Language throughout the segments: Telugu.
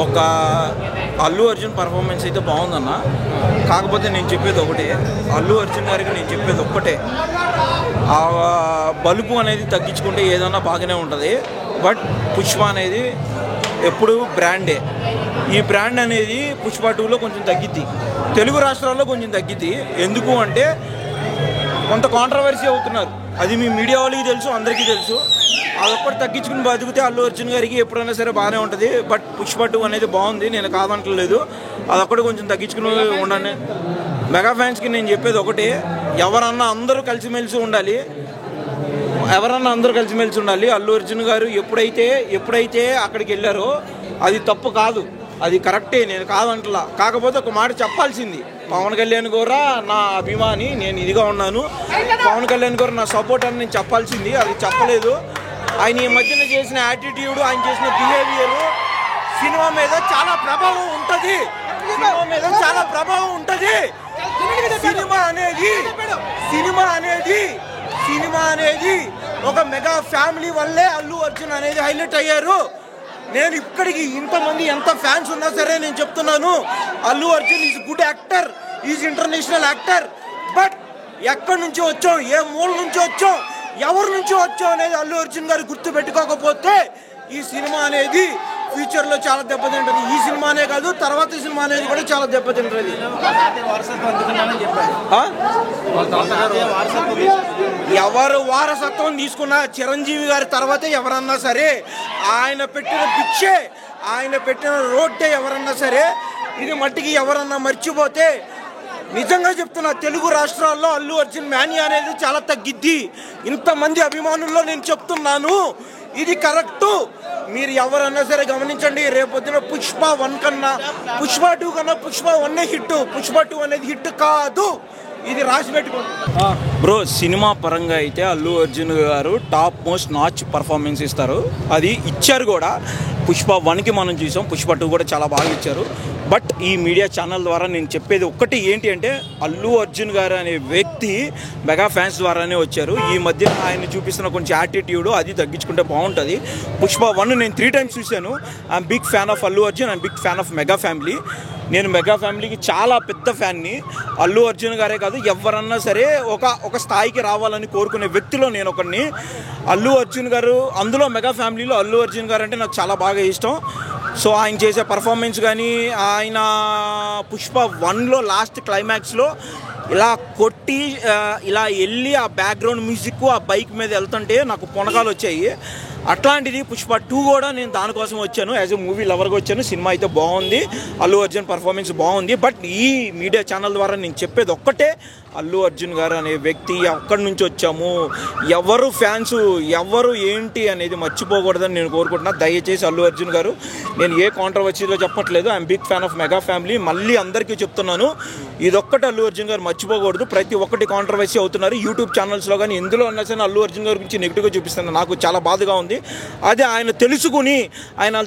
ఒక అల్లు అర్జున్ పర్ఫార్మెన్స్ అయితే బాగుందన్న. కాకపోతే నేను చెప్పేది ఒకటే, అల్లు అర్జున్ గారికి నేను చెప్పేది ఒక్కటే, ఆ బలుపు అనేది తగ్గించుకుంటే ఏదన్నా బాగానే ఉంటుంది. బట్ పుష్ప అనేది ఎప్పుడు బ్రాండే. ఈ బ్రాండ్ అనేది పుష్ప 2లో కొంచెం తగ్గిద్ది, తెలుగు రాష్ట్రాల్లో కొంచెం తగ్గిద్ది. ఎందుకు అంటే కొంత కాంట్రవర్సీ అవుతున్నారు, అది మీ మీడియా వాళ్ళకి తెలుసు, అందరికీ తెలుసు. అదొక్కటి తగ్గించుకుని బతికితే అల్లు అర్జున్ గారికి ఎప్పుడైనా సరే బాగానే ఉంటుంది. బట్ పుష్ప 2 అనేది బాగుంది, నేను కాదంటలేదు. అదొక్కటి కొంచెం తగ్గించుకుని ఉండండి. మెగా ఫ్యాన్స్కి నేను చెప్పేది ఒకటే, ఎవరన్నా అందరూ కలిసిమెలిసి ఉండాలి, అల్లు అర్జున్ గారు ఎప్పుడైతే అక్కడికి వెళ్ళారో అది తప్పు కాదు, అది కరెక్టే, నేను కాదంటలా. కాకపోతే ఒక మాట చెప్పాల్సింది, పవన్ కళ్యాణ్ గారు నా అభిమాని, నేను ఇదిగా ఉన్నాను, పవన్ కళ్యాణ్ గారు నా సపోర్ట్ అని నేను చెప్పాల్సింది, అది చెప్పలేదు. ఆయన ఈ మధ్యన చేసిన యాటిట్యూడ్, ఆయన చేసిన బిహేవియర్ సినిమా మీద చాలా ప్రభావం ఉంటుంది. సినిమా అనేది ఒక మెగా ఫ్యామిలీ వల్లే అల్లు అర్జున్ అనేది హైలైట్ అయ్యారు. నేను ఇక్కడికి ఇంతమంది ఎంత ఫ్యాన్స్ ఉన్నా సరే నేను చెప్తున్నాను, Allu Arjun is good actor, is international actor. But ఎక్కడి నుంచి వచ్చాం, ఏ మూల నుంచి వచ్చాం, ఎవరి నుంచి వచ్చాం అనేది అల్లు అర్జున్ గారు గుర్తు పెట్టుకోకపోతే ఈ సినిమా అనేది ఫ్యూచర్లో చాలా దెబ్బతింటుంది. ఈ సినిమానే కాదు, తర్వాత సినిమా అనేది కూడా చాలా దెబ్బతింటుంది. ఎవరు వారసత్వం తీసుకున్నా చిరంజీవి గారి తర్వాతే ఎవరన్నా సరే, ఆయన పెట్టిన భిక్షే, ఆయన పెట్టిన రోడ్డే ఎవరన్నా సరే, ఇది మట్టికి ఎవరన్నా మర్చిపోతే నిజంగా చెప్తున్నా, తెలుగు రాష్ట్రాల్లో అల్లు అర్జున్ మ్యానియా అనేది చాలా తగ్గిద్ది. ఇంతమంది అభిమానుల్లో నేను చెప్తున్నాను, ఇది కరెక్టు. మీరు ఎవరన్నా సరే గమనించండి, రేపొద్దున పుష్ప 1 కన్నా, పుష్ప 2 కన్నా పుష్ప 1 హిట్, పుష్ప 2 అనేది హిట్ కాదు, ఇది రాసి పెట్టుకోండి బ్రో. సినిమా పరంగా అయితే అల్లు అర్జున్ గారు టాప్ మోస్ట్ నాచ్ పర్ఫార్మెన్స్ ఇస్తారు, అది ఇచ్చారు కూడా. పుష్ప 1కి మనం చూసాం, పుష్ప 2 కూడా చాలా బాగా ఇచ్చారు. బట్ ఈ మీడియా ఛానల్ ద్వారా నేను చెప్పేది ఒక్కటి ఏంటి అంటే, అల్లు అర్జున్ గారు అనే వ్యక్తి మెగా ఫ్యాన్స్ ద్వారానే వచ్చారు. ఈ మధ్య ఆయన చూపిస్తున్న కొంచెం యాటిట్యూడ్ అది తగ్గించుకుంటే బాగుంటుంది. పుష్ప 1 నేను 3 times చూశాను. I'm big fan of Allu Arjun, I'm big fan of mega family. నేను మెగా ఫ్యామిలీకి చాలా పెద్ద ఫ్యాన్ని. అల్లు అర్జున్ గారే కాదు, ఎవరన్నా సరే ఒక స్థాయికి రావాలని కోరుకునే వ్యక్తిలో నేను ఒకరిని. అల్లు అర్జున్ గారు, అందులో మెగా ఫ్యామిలీలో అల్లు అర్జున్ గారు అంటే నాకు చాలా బాగా ఇష్టం. సో ఆయన చేసే పర్ఫార్మెన్స్ కానీ, ఆయన పుష్ప 1లో లాస్ట్ క్లైమాక్స్లో ఇలా కొట్టి ఇలా వెళ్ళి ఆ బ్యాక్గ్రౌండ్ మ్యూజిక్ ఆ బైక్ మీద వెళ్తుంటే నాకు పొనకాలు వచ్చాయి. అట్లాంటిది పుష్ప 2 కూడా నేను దానికోసం వచ్చాను, యాజ్ ఎ మూవీ లవర్గా వచ్చాను. సినిమా అయితే బాగుంది, అల్లు అర్జున్ పర్ఫార్మెన్స్ బాగుంది. బట్ ఈ మీడియా ఛానల్ ద్వారా నేను చెప్పేది ఒక్కటే, అల్లు అర్జున్ గారు అనే వ్యక్తి ఎక్కడి నుంచి వచ్చాము, ఎవరు ఫ్యాన్స్, ఎవరు ఏంటి అనేది మర్చిపోకూడదని నేను కోరుకుంటున్నా. దయచేసి అల్లు అర్జున్ గారు, నేను ఏ కాంట్రవర్సీలో చెప్పట్లేదు, I'm big fan of mega family. మళ్ళీ అందరికీ చెప్తున్నాను, ఇదొక్కటి అల్లు అర్జున్ గారు మర్చిపోకూడదు. ప్రతి ఒక్కటి కాంట్రవర్సీ అవుతున్నారు యూట్యూబ్ ఛానల్స్లో కానీ, ఎందులో అన్నా సరే అల్లు అర్జున్ గారి గురించి నెగిటివ్గా చూపిస్తున్నారు. నాకు చాలా బాధగా ఉంది. అదే ఆయన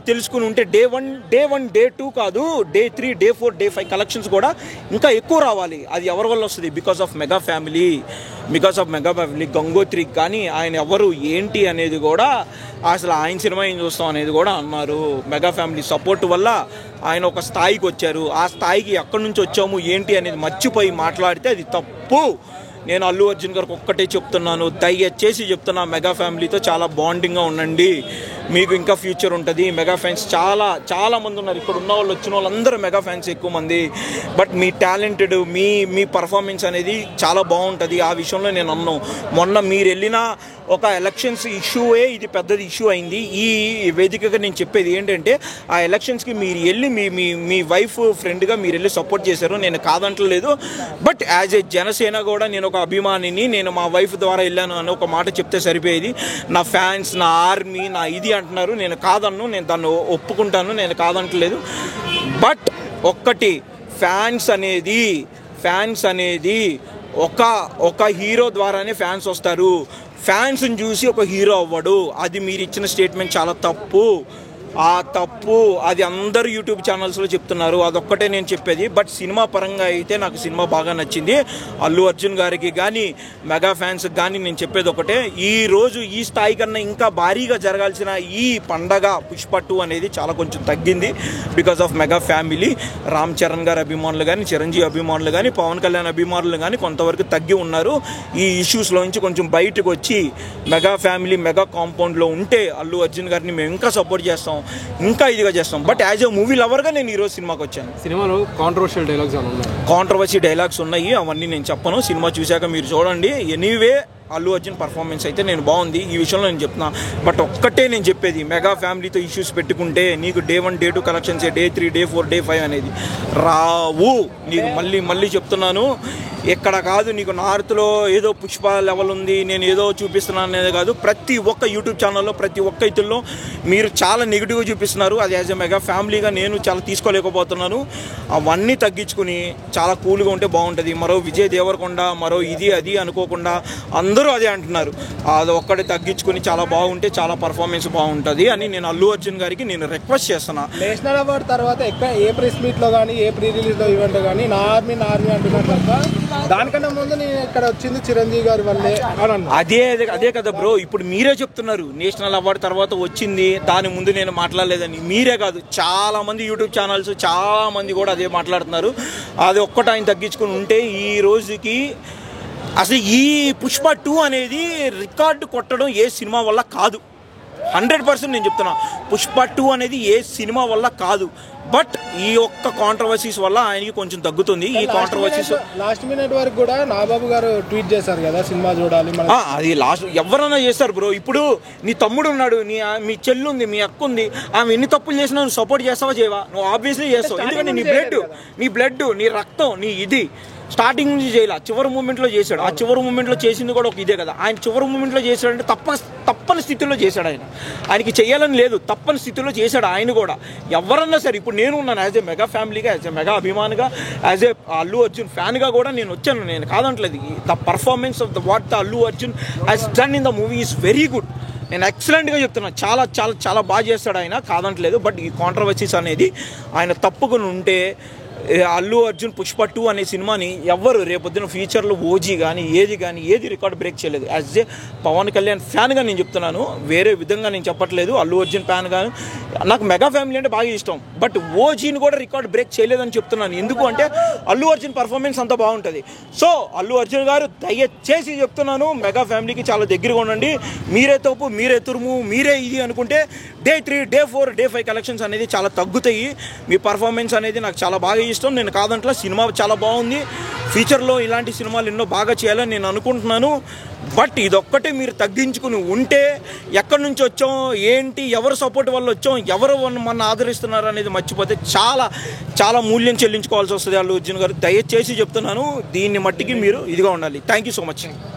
తెలుసుకుని ఉంటే డే 1 డే 2 కాదు, డే 3 డే 4 డే 5 కలెక్షన్స్ కూడా ఇంకా ఎక్కువ రావాలి. అది ఎవరి వల్ల వస్తుంది? Because of mega family. Gangotri కానీ ఆయన ఎవరు ఏంటి అనేది కూడా, అసలు ఆయన సినిమా ఏం చూస్తాం అనేది కూడా అన్నారు. మెగా ఫ్యామిలీ సపోర్ట్ వల్ల ఆయన ఒక స్థాయికి వచ్చారు. ఆ స్థాయికి ఎక్కడి నుంచి వచ్చాము ఏంటి అనేది మర్చిపోయి మాట్లాడితే అది తప్పు. నేను అల్లు అర్జున్ గారికి ఒక్కటే చెప్తున్నాను, దయచేసి చెప్తున్నా, మెగా ఫ్యామిలీతో చాలా బాండింగ్గా ఉండండి, మీకు ఇంకా ఫ్యూచర్ ఉంటుంది. మెగా ఫ్యాన్స్ చాలా మంది ఉన్నారు, ఇక్కడ ఉన్న వాళ్ళు వచ్చిన వాళ్ళందరూ మెగా ఫ్యాన్స్ ఎక్కువ మంది. But me talented, me performance అనేది చాలా బాగుంటుంది. ఆ విషయంలో నేను అన్నాను. మొన్న మీరు వెళ్ళిన ఒక ఎలక్షన్స్ ఇష్యూయే ఇది పెద్దది ఇష్యూ అయింది. ఈ వేదికగా నేను చెప్పేది ఏంటంటే, ఆ ఎలక్షన్స్కి మీరు వెళ్ళి మీ వైఫ్ ఫ్రెండ్గా మీరు వెళ్ళి సపోర్ట్ చేశారు, నేను కాదంటలేదు. బట్ యాజ్ ఏ జనసేన కూడా నేను ఒక అభిమానిని, నేను మా వైఫ్ ద్వారా వెళ్ళాను అని ఒక మాట చెప్తే సరిపోయేది. నా ఫ్యాన్స్, నా ఆర్మీ, నా ఇది అంటున్నారు, నేను కాదన్ను, నేను దాన్ని ఒప్పుకుంటాను, నేను కాదంటలేదు. బట్ ఒక్కటి, ఫ్యాన్స్ అనేది ఒక హీరో ద్వారానే ఫ్యాన్స్ వస్తారు. ఫ్యాన్స్ని చూసి ఒక హీరో అవ్వడు. అది మీరు ఇచ్చిన స్టేట్మెంట్ చాలా తప్పు. ఆ తప్పు అది అందరు యూట్యూబ్ ఛానల్స్లో చెప్తున్నారు, అదొక్కటే నేను చెప్పేది. బట్ సినిమా పరంగా అయితే నాకు సినిమా బాగా నచ్చింది. అల్లు అర్జున్ గారికి కానీ మెగా ఫ్యాన్స్కి కానీ నేను చెప్పేది ఒకటే, ఈరోజు ఈ స్థాయి కన్నా ఇంకా భారీగా జరగాల్సిన ఈ పండగ పుష్ప 2 అనేది చాలా కొంచెం తగ్గింది because of mega family. Ram Charan గారి అభిమానులు కానీ, చిరంజీవి అభిమానులు కానీ, పవన్ కళ్యాణ్ అభిమానులు కానీ కొంతవరకు తగ్గి ఉన్నారు. ఈ ఇష్యూస్లో నుంచి కొంచెం బయటకు వచ్చి మెగా ఫ్యామిలీ మెగా కాంపౌండ్లో ఉంటే అల్లు అర్జున్ గారిని మేము ఇంకా సపోర్ట్ చేస్తాం, ఇంకా ఇదిగా చేస్తాం. బట్ యాజ్ ఎ మూవీ లవర్గా నేను ఈరోజు సినిమాకి వచ్చాను. సినిమాలో కాంట్రవర్సీ డైలాగ్స్ ఉన్నాయి, అవన్నీ నేను చెప్పను. సినిమా చూశాక మీరు చూడండి. ఎనీవే అల్లు అర్జున్ పర్ఫార్మెన్స్ అయితే నేను బాగుంది, ఈ విషయంలో నేను చెప్తున్నా. బట్ ఒక్కటే నేను చెప్పేది, మెగా ఫ్యామిలీతో ఇష్యూస్ పెట్టుకుంటే నీకు Day 1 Day 2 collections Day 3 Day 4 Day 5 అనేది రావు. నీకు మళ్ళీ చెప్తున్నాను, ఎక్కడ కాదు నీకు నార్త్లో ఏదో పుష్ప లెవెల్ ఉంది, నేను ఏదో చూపిస్తున్నాను అనేది కాదు. ప్రతి ఒక్క యూట్యూబ్ ఛానల్లో ప్రతి ఒక్క ఇతుల్లో మీరు చాలా నెగిటివ్గా చూపిస్తున్నారు. అది యాజ్ ఎ మెగా ఫ్యామిలీగా నేను చాలా తీసుకోలేకపోతున్నాను. అవన్నీ తగ్గించుకుని చాలా కూల్గా ఉంటే బాగుంటుంది. మరో విజయ్ దేవరకొండ మరో ఇది అది అనుకోకుండా అందరూ అదే అంటున్నారు. అది ఒక్కడే తగ్గించుకుని చాలా బాగుంటే చాలా పర్ఫార్మెన్స్ బాగుంటుంది అని నేను అల్లు అర్జున్ గారికి నేను రిక్వెస్ట్ చేస్తున్నా. నేషనల్ అవార్డు తర్వాత ఏ ప్రెస్ మీట్లో కానీ ఏ ప్రీ రిలీజ్లో ఈవెంట్ కానీ నా ఆర్మీ అంటున్నారు తప్ప, దానికన్నా ముందు నేను ఇక్కడ వచ్చింది చిరంజీవి గారి వల్లే అదే కదా బ్రో. ఇప్పుడు మీరే చెప్తున్నారు నేషనల్ అవార్డు తర్వాత వచ్చింది, దాని ముందు నేను మాట్లాడలేదని. మీరే కాదు, చాలా మంది యూట్యూబ్ ఛానల్స్ చాలా మంది కూడా అదే మాట్లాడుతున్నారు. అది ఒక్కటి ఆయన తగ్గించుకుని ఉంటే ఈ రోజుకి అసలు ఈ పుష్ప 2 అనేది రికార్డు కొట్టడం ఏ సినిమా వల్ల కాదు. 100% నేను చెప్తున్నా, పుష్ప 2 అనేది ఏ సినిమా వల్ల కాదు. బట్ ఈ ఒక్క కాంట్రవర్సీస్ వల్ల ఆయనకి కొంచెం తగ్గుతుంది. ఈ కాంట్రవర్సీస్ లాస్ట్ మినిట్ వరకు కూడా నాబాబు గారు ట్వీట్ చేశారు కదా, సినిమా చూడాలి. అది లాస్ట్ ఎవరైనా చేస్తారు బ్రో. ఇప్పుడు నీ తమ్ముడు ఉన్నాడు, మీ చెల్లి ఉంది, మీ అక్క ఉంది, ఆమె ఎన్ని తప్పులు చేసినా నువ్వు సపోర్ట్ చేస్తావా చేయవా? నువ్వు ఆబ్వియస్లీ చేస్తావు. ఎందుకంటే నీ బ్లడ్ నీ రక్తం నీ ఇది స్టార్టింగ్ నుంచి చేయాలి, చివరి మూమెంట్లో చేశాడు. ఆ చివరి మూమెంట్లో చేసింది కూడా ఒక ఇదే కదా. ఆయన చివరి మూమెంట్లో చేశాడంటే తప్పని స్థితిలో చేశాడు. ఆయనకి చేయాలని లేదు, తప్పని స్థితిలో చేశాడు ఆయన కూడా. ఎవరన్నా సరే, ఇప్పుడు నేను ఉన్నాను యాజ్ ఏ మెగా ఫ్యామిలీగా, యాజ్ ఏ మెగా అభిమానిగా, యాజ్ ఏ అల్లు అర్జున్ ఫ్యాన్గా కూడా నేను వచ్చాను. నేను కాదంటలేదు. The performance of what the Allu Arjun has done in the movie is very good. నేను ఎక్సలెంట్గా చెప్తున్నాను, చాలా చాలా చాలా బాగా చేస్తాడు ఆయన, కాదంటలేదు. బట్ ఈ కాంట్రవర్సీస్ అనేది ఆయన తప్పుకుని ఉంటే అల్లు అర్జున్ పుష్ప 2 అనే సినిమాని ఎవరు రేపొద్దున ఫ్యూచర్లో ఓజీ కానీ ఏది రికార్డ్ బ్రేక్ చేయలేదు. యాజ్ ఏ పవన్ కళ్యాణ్ ఫ్యాన్గా నేను చెప్తున్నాను, వేరే విధంగా నేను చెప్పట్లేదు. అల్లు అర్జున్ ఫ్యాన్ కానీ నాకు మెగా ఫ్యామిలీ అంటే బాగా ఇష్టం. బట్ ఓజీని కూడా రికార్డ్ బ్రేక్ చేయలేదని చెప్తున్నాను. ఎందుకు అంటే అల్లు అర్జున్ పర్ఫార్మెన్స్ అంతా బాగుంటుంది. సో అల్లు అర్జున్ గారు దయచేసి చెప్తున్నాను, మెగా ఫ్యామిలీకి చాలా దగ్గరగా ఉండండి. మీరే తప్పు, మీరే తురుము, మీరే ఇది అనుకుంటే Day 3 Day 4 Day 5 కలెక్షన్స్ అనేది చాలా తగ్గుతాయి. మీ పర్ఫార్మెన్స్ అనేది నాకు చాలా బాగా ఇష్టం. నేను కాదంట్లా, సినిమా చాలా బాగుంది. ఫ్యూచర్లో ఇలాంటి సినిమాలు ఎన్నో బాగా చేయాలని నేను అనుకుంటున్నాను. బట్ ఇదొక్కటే మీరు తగ్గించుకుని ఉంటే, ఎక్కడి నుంచి వచ్చాం ఏంటి, ఎవరు సపోర్ట్ వల్ల వచ్చాం, ఎవరు మన ఆదరిస్తున్నారు అనేది మర్చిపోతే చాలా చాలా మూల్యం చెల్లించుకోవాల్సి వస్తుంది అల్లు అర్జున్ గారు. దయచేసి చెప్తున్నాను, దీన్ని మట్టికి మీరు ఇదిగా ఉండాలి. Thank you so much.